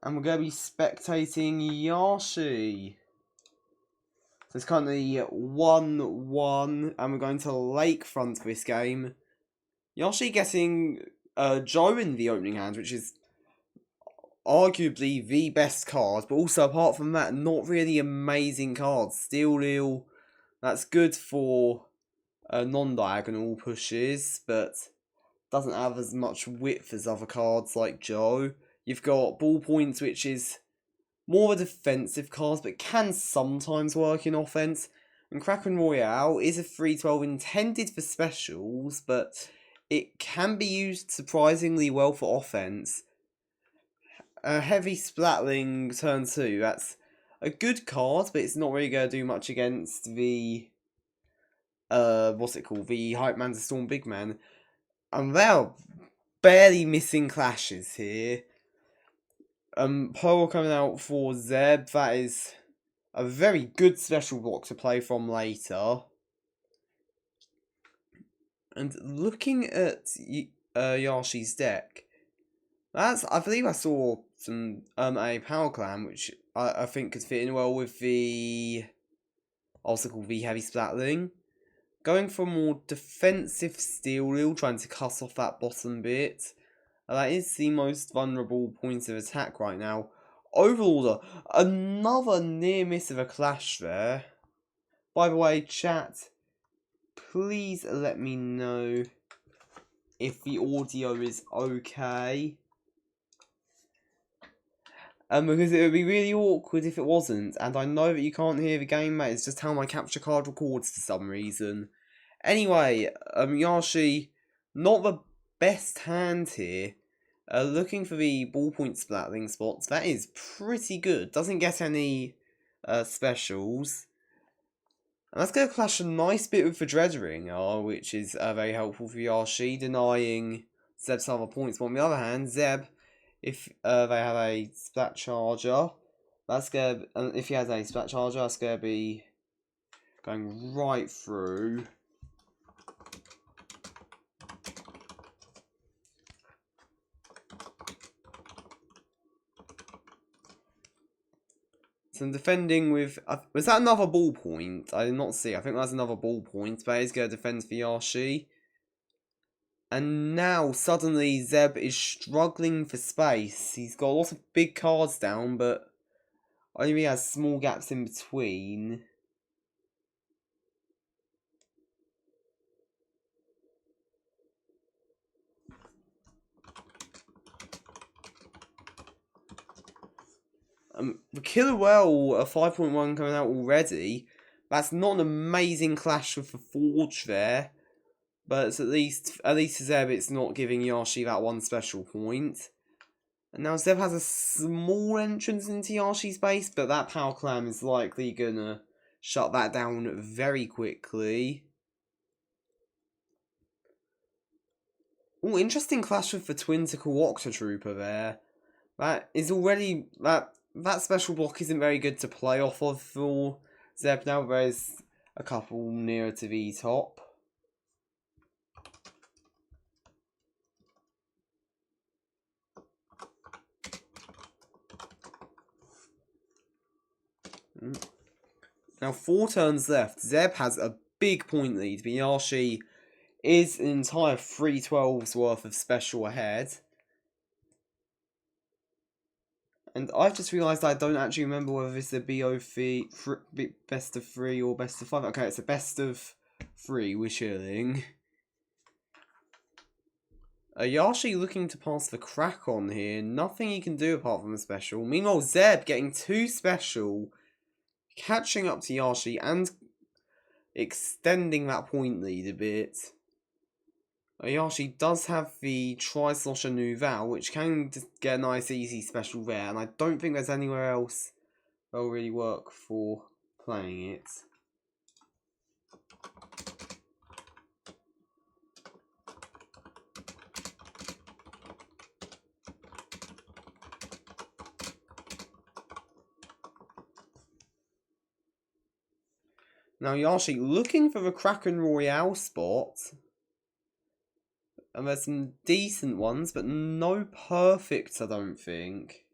And we're going to be spectating Yawshi. So it's currently 1-1, and we're going to Lakefront for this game. Yawshi getting Joe in the opening hand, which is arguably the best card, but also apart from that, not really amazing cards. Steel Eel, that's good for non-diagonal pushes, but doesn't have as much width as other cards like Joe. You've got Ballpoint, which is more of a defensive card, but can sometimes work in offense. And Kraken Royale is a 3-12 intended for specials, but it can be used surprisingly well for offense. Heavy Splatling turn 2, that's a good card, but it's not really going to do much against the the Hype Man to Storm Big Man. And they're barely missing clashes here. Pearl coming out for Zeb, that is a very good special block to play from later. And looking at Yawshi's deck, I believe I saw some a Power Clan, which I think could fit in well with the the Heavy Splatling. Going for more defensive Steel Eel, trying to cut off that bottom bit. That is the most vulnerable point of attack right now. Overorder, another near miss of a clash there. By the way, chat, please let me know if the audio is okay. Because it would be really awkward if it wasn't, and I know that you can't hear the game, mate. It's just how my capture card records for some reason. Anyway, Yawshi, not the best hand here. Looking for the Ballpoint Splatling spots, that is pretty good. Doesn't get any specials. And that's going to clash a nice bit with the Dreadringer, which is very helpful for Yawshi, denying Zeb's other points. But on the other hand, Zeb, if they have a Splat Charger, that's going to, if he has a Splat Charger, that's going to be going right through. So I'm defending with... was that another Ballpoint? I did not see. I think that's another Ballpoint, but he's going to defend for Yawshi. And now, suddenly, Zeb is struggling for space. He's got a lot of big cards down, but only has small gaps in between. The Killer Whale, a 5.1 coming out already. That's not an amazing clash with the Forge there. But it's at least Zeb, it's not giving Yawshi that one special point. And now Zeb has a small entrance into Yawshi's base, but that Power Clam is likely gonna shut that down very quickly. Oh, interesting clash with the Twinticle Octotrooper there. That is already... That special block isn't very good to play off of for Zeb now. There's a couple nearer to the top. Now 4 turns left. Zeb has a big point lead, but Yawshi is an entire 3-12's worth of special ahead. And I've just realised I don't actually remember whether it's a best of 3 or best of 5. Okay, it's a best of 3 with Shilling. Yawshi looking to pass the crack on here. Nothing he can do apart from a special. Meanwhile, Zeb getting 2 special. Catching up to Yawshi and extending that point lead a bit. Yawshi does have the Tri-Slosher Nouvelle, which can get a nice easy special there, and I don't think there's anywhere else that will really work for playing it. Now Yawshi looking for the Kraken Royale spot. And there's some decent ones, but no perfects, I don't think.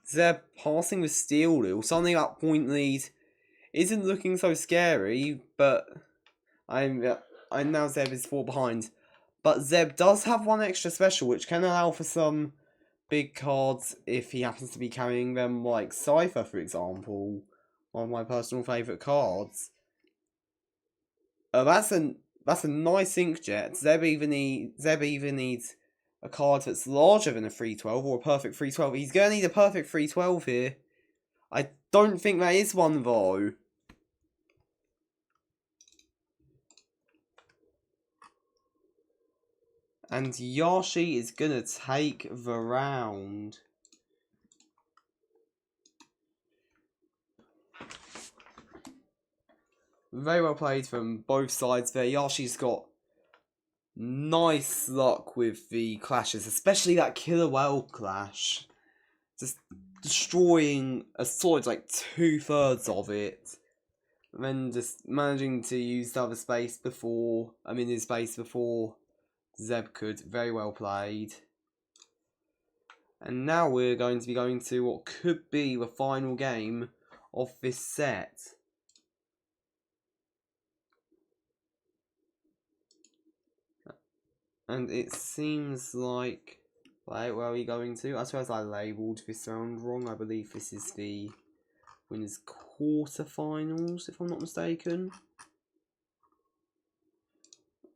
Zeb passing with Steel Lil. Suddenly that point lead isn't looking so scary, but I now Zeb is 4 behind. But Zeb does have one extra special, which can allow for some big cards if he happens to be carrying them, like Cypher, for example. One of my personal favourite cards. That's a nice inkjet. Zeb even needs a card that's larger than a 312 or a perfect 312. He's going to need a perfect 312 here. I don't think that is one though. And Yawshi is going to take the round. Very well played from both sides there. Yawshi's got nice luck with the clashes, especially that Killer Whale clash. Just destroying a solid like 2/3 of it. And then just managing to use the other space before, his space before Zeb could. Very well played. And now we're going to be going to what could be the final game of this set. And it seems like... Wait, where are we going to? I suppose I labelled this round wrong. I believe this is the winners' quarterfinals, if I'm not mistaken.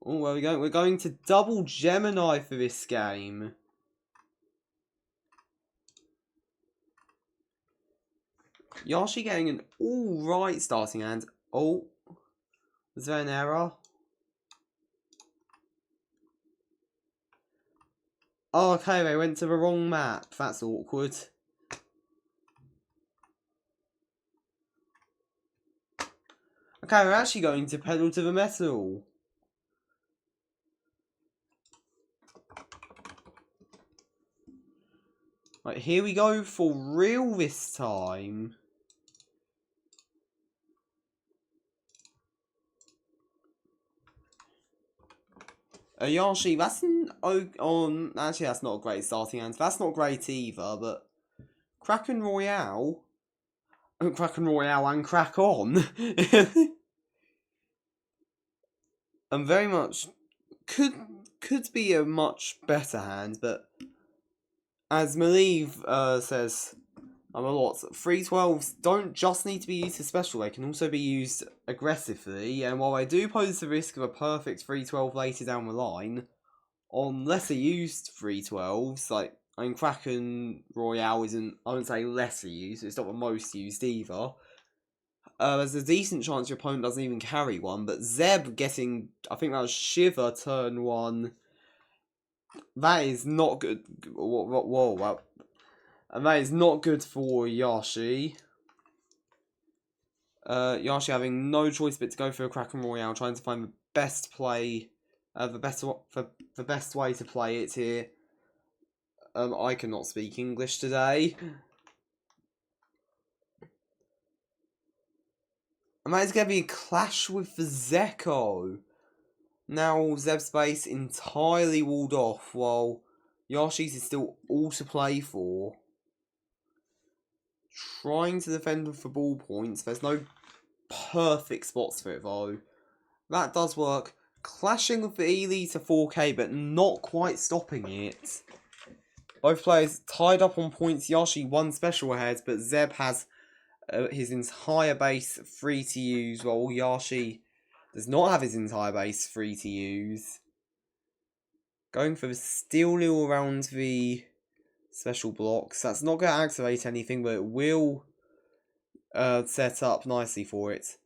Oh, where are we going? We're going to double Gemini for this game. Yawshi getting an alright starting hand. Oh, was there an error? Oh, okay, they went to the wrong map. That's awkward. Okay, we're actually going to pedal to the metal. Right, here we go for real this time. Yawshi, that's actually that's not a great starting hand. That's not great either, but Kraken Royale and Crack On and very much could be a much better hand, but as Malieve says a lot, 312s don't just need to be used as special, they can also be used aggressively, and while they do pose the risk of a perfect 312 later down the line, on lesser used 312s, like, Kraken Royale isn't, I wouldn't say lesser used, it's not the most used either. There's a decent chance your opponent doesn't even carry one, but Zeb getting, I think that was Shiver turn 1, that is not good. Whoa. And that is not good for Yawshi. Yawshi having no choice but to go for a Kraken Royale, trying to find the best play, the best way to play it here. I cannot speak English today. And that is going to be a clash with the Zeko. Now Zeb's base entirely walled off, while Yawshi's is still all to play for. Trying to defend for ball points. There's no perfect spots for it though. That does work. Clashing with the Ely to 4k, but not quite stopping it. Both players tied up on points. Yawshi one special ahead, but Zeb has his entire base free to use, while Yawshi does not have his entire base free to use. Going for the Steel Lil around the special blocks. That's not going to activate anything, but it will set up nicely for it.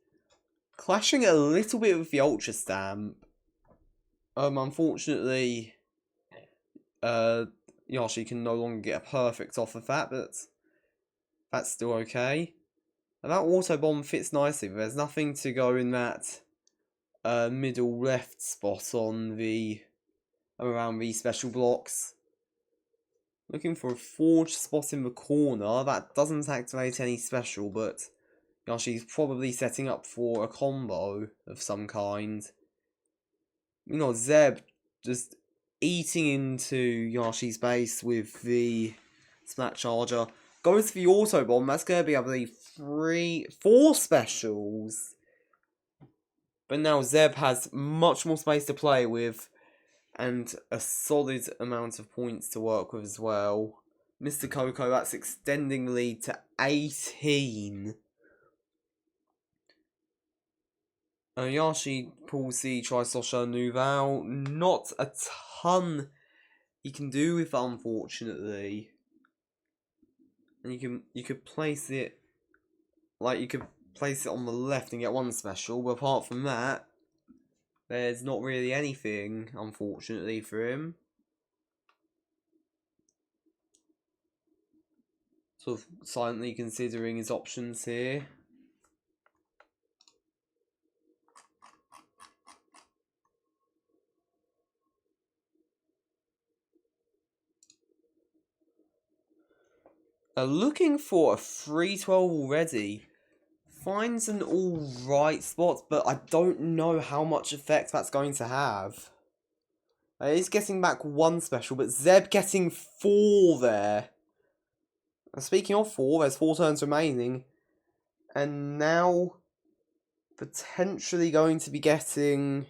Clashing a little bit with the Ultra Stamp. Unfortunately, Yawshi can no longer get a perfect off of that, but that's still okay. And that auto bomb fits nicely, but there's nothing to go in that middle left spot on the around these special blocks. Looking for a forge spot in the corner. That doesn't activate any special, but Yawshi's probably setting up for a combo of some kind. You know, Zeb just eating into Yawshi's base with the Splat Charger. Goes for the auto bomb. That's going to be, I believe, 4 specials. But now Zeb has much more space to play with, and a solid amount of points to work with as well. Mr. Coco, that's extending the lead to 18. Yawshi pulls the Tri-Slosher Nouveau. Not a ton you can do with it, unfortunately. And you could place it, like, you could place it on the left and get 1 special, but apart from that, there's not really anything, unfortunately, for him. Sort of silently considering his options here. Looking for a 312 already. Finds an alright spot, but I don't know how much effect that's going to have. He's getting back 1 special, but Zeb getting 4 there. And speaking of 4, there's 4 turns remaining. And now, potentially going to be getting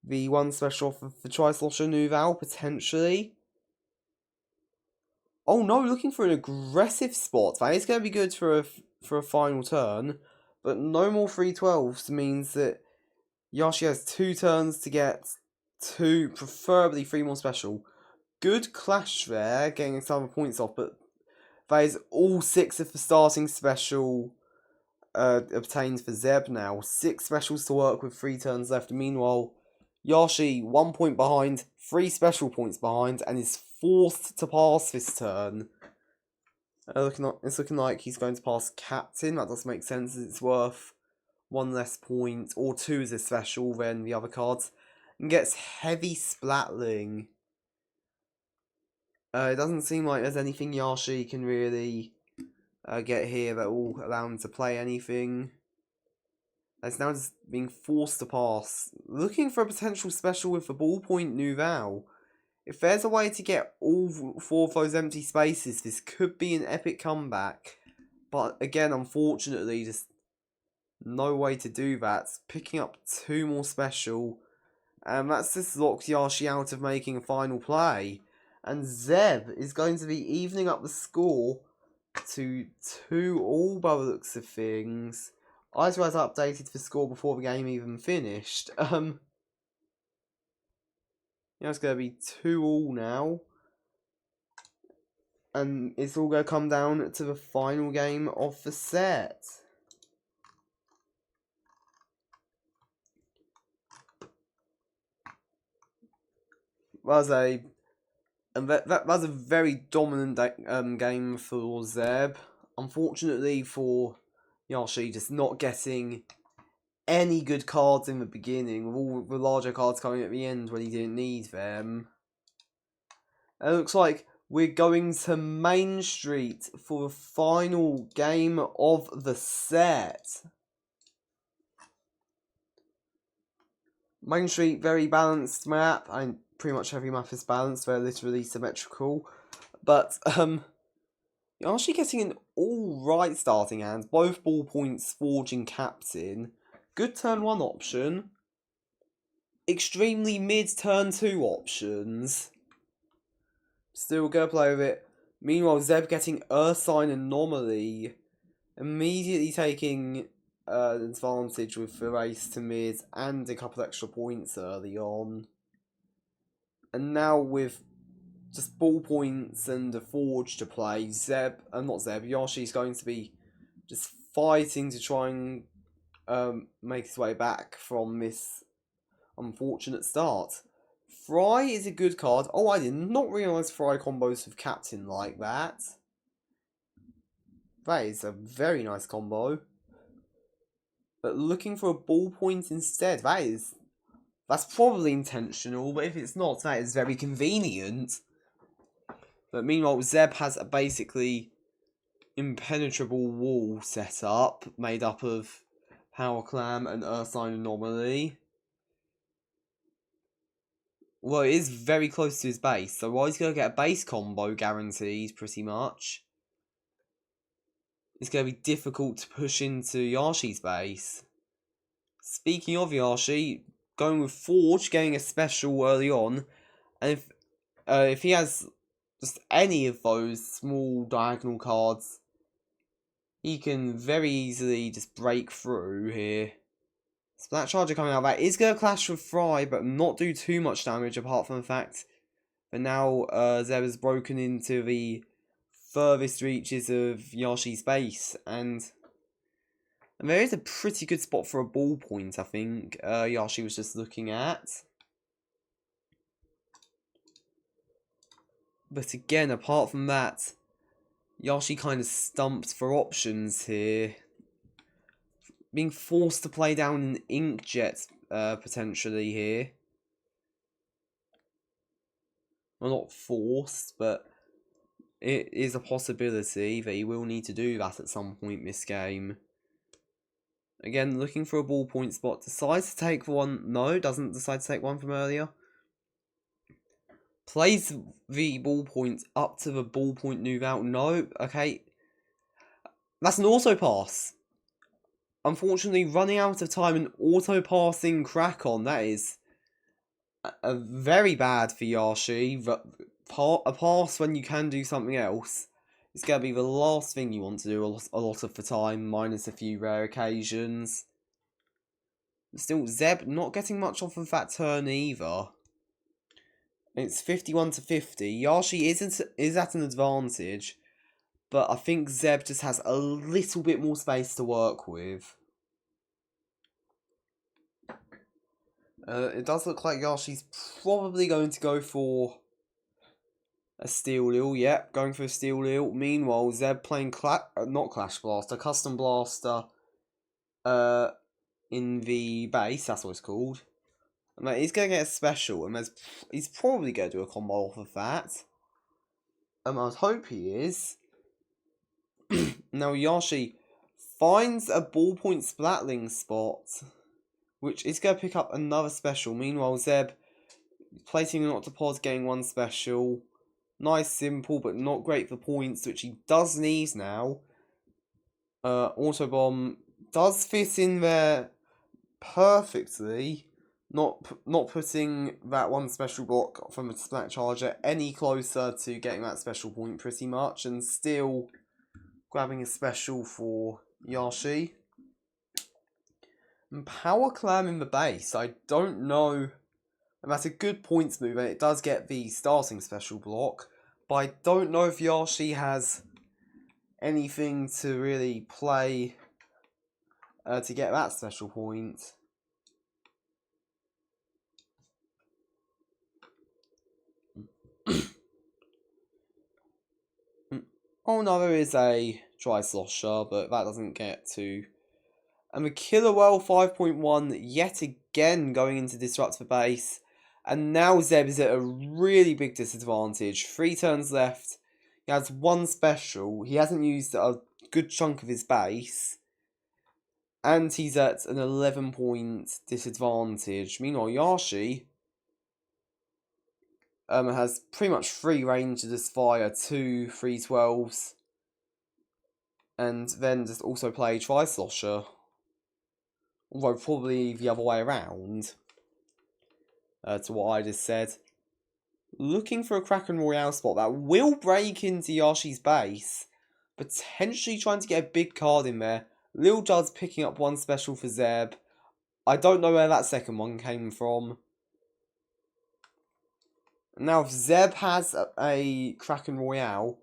the 1 special for the Tri-Slosher Nouveau, potentially. Oh no, looking for an aggressive spot. That is going to be good for a final turn. But no more 312s means that Yawshi has 2 turns to get 2, preferably 3 more special. Good clash there, getting some points off, but that is all 6 of the starting special obtained for Zeb now. 6 specials to work with, 3 turns left. Meanwhile, Yawshi 1 point behind, 3 special points behind, and is forced to pass this turn. It's looking like he's going to pass Captain. That does make sense, as it's worth 1 less point, or 2 as a special than the other cards. And gets Heavy Splatling. It doesn't seem like there's anything Yawshi can really get here that will allow him to play anything. It's now just being forced to pass. Looking for a potential special with the Ballpoint Nouveau. If there's a way to get all 4 of those empty spaces, this could be an epic comeback. But again, unfortunately, just no way to do that. Picking up 2 more special. And that's just locked Yawshi out of making a final play. And Zeb is going to be evening up the score to 2-all by the looks of things. I just updated the score before the game even finished. It's going to be 2-all now. And it's all going to come down to the final game of the set. That was a very dominant game for Zeb. Unfortunately for Yawshi, just not getting any good cards in the beginning, with all the larger cards coming at the end when he didn't need them. It looks like we're going to Main Street for the final game of the set. Main Street, very balanced map. Pretty much every map is balanced. They're literally symmetrical. But, you're actually getting an alright starting hand. Both ballpoints, Forging Captain. Good turn 1 option. Extremely mid turn 2 options. Still gonna play with it. Meanwhile, Zeb getting Ursine Anomaly. Immediately taking advantage with the race to mid and a couple extra points early on. And now with just ballpoints and a Forge to play, Yawshi's going to be just fighting to try and make his way back from this unfortunate start. Fry is a good card. Oh, I did not realise Fry combos with Captain like that. That is a very nice combo. But looking for a ballpoint instead, that's probably intentional, but if it's not, that is very convenient. But meanwhile, Zeb has a basically impenetrable wall set up, made up of Power Clam and Ursine Anomaly. Well, it is very close to his base, so he's going to get a base combo guaranteed, pretty much. it's going to be difficult to push into Yawshi's base. Speaking of Yawshi, going with Forge, getting a special early on, and if he has just any of those small diagonal cards, he can very easily just break through here. Splat Charger coming out of that is going to clash with Fry, but not do too much damage apart from the fact that now Zeb has broken into the furthest reaches of Yawshi's base, and there is a pretty good spot for a ballpoint, I think, Yawshi was just looking at. But again, apart from that, Yawshi kind of stumped for options here. Being forced to play down an Inkjet, potentially here. Well, not forced, but it is a possibility that he will need to do that at some point this game. Again, looking for a ballpoint spot. Decides to take one. No, doesn't decide to take one from earlier. Plays the ballpoint up to the ballpoint Nouveau. No, okay. That's an auto pass. Unfortunately, running out of time and auto passing Krakon. That is a very bad for Yawshi. A pass when you can do something else. It's going to be the last thing you want to do a lot of the time, minus a few rare occasions. Still, Zeb not getting much off of that turn either. It's 51 to 50. Yawshi is at an advantage, but I think Zeb just has a little bit more space to work with. It does look like Yawshi's probably going to go for a Steel Eel. Yep, going for a Steel Eel. Meanwhile, Zeb playing not Clash Blaster, Custom Blaster in the base, that's what it's called. And he's going to get a special, and he's probably going to do a combo off of that. I would hope he is. Now Yawshi finds a ballpoint Splatling spot, which is going to pick up another special. Meanwhile, Zeb placing an Octopod, getting one special. Nice, simple, but not great for points, which he does need now. Autobomb does fit in there perfectly. Not putting that one special block from a Splat Charger any closer to getting that special point pretty much, and still grabbing a special for Yawshi. And Power Clam in the base, I don't know. And that's a good points move, and it does get the starting special block. But I don't know if Yawshi has anything to really play to get that special point. Oh no, there is a Tri-Slosher, but that doesn't get to. And the Killer Whale 5.1 yet again going into disrupt the base. And now Zeb is at a really big disadvantage. 3 turns left. He has one special. He hasn't used a good chunk of his base. And he's at an 11-point disadvantage. Meanwhile, Yawshi has pretty much free range to just fire 2 312s. And then just also play Tri-Slosher. Although probably the other way around. To what I just said. Looking for a Kraken Royale spot that will break into Yawshi's base. Potentially trying to get a big card in there. Lil Judd's picking up one special for Zeb. I don't know where that second one came from. Now if Zeb has a Kraken Royale,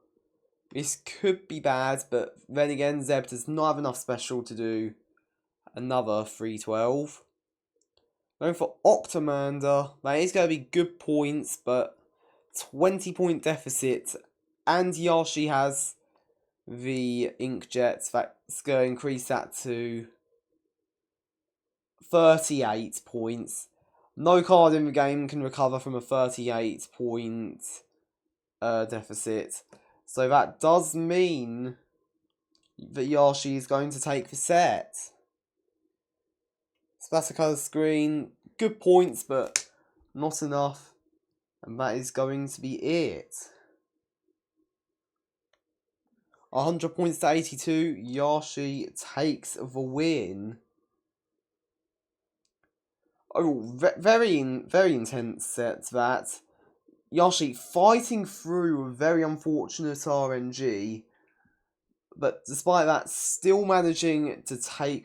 this could be bad, but then again Zeb does not have enough special to do another 312. Going for Octomander. That is going to be good points, but 20-point deficit. And Yawshi has the Inkjet. That's going to increase that to 38 points. No card in the game can recover from a 38-point deficit. So that does mean that Yawshi is going to take the set. Splatter colour screen, good points, but not enough. And that is going to be it. 100 points to 82. Yawshi takes the win. Oh, very intense set that. Yawshi fighting through a very unfortunate RNG, but despite that, still managing to take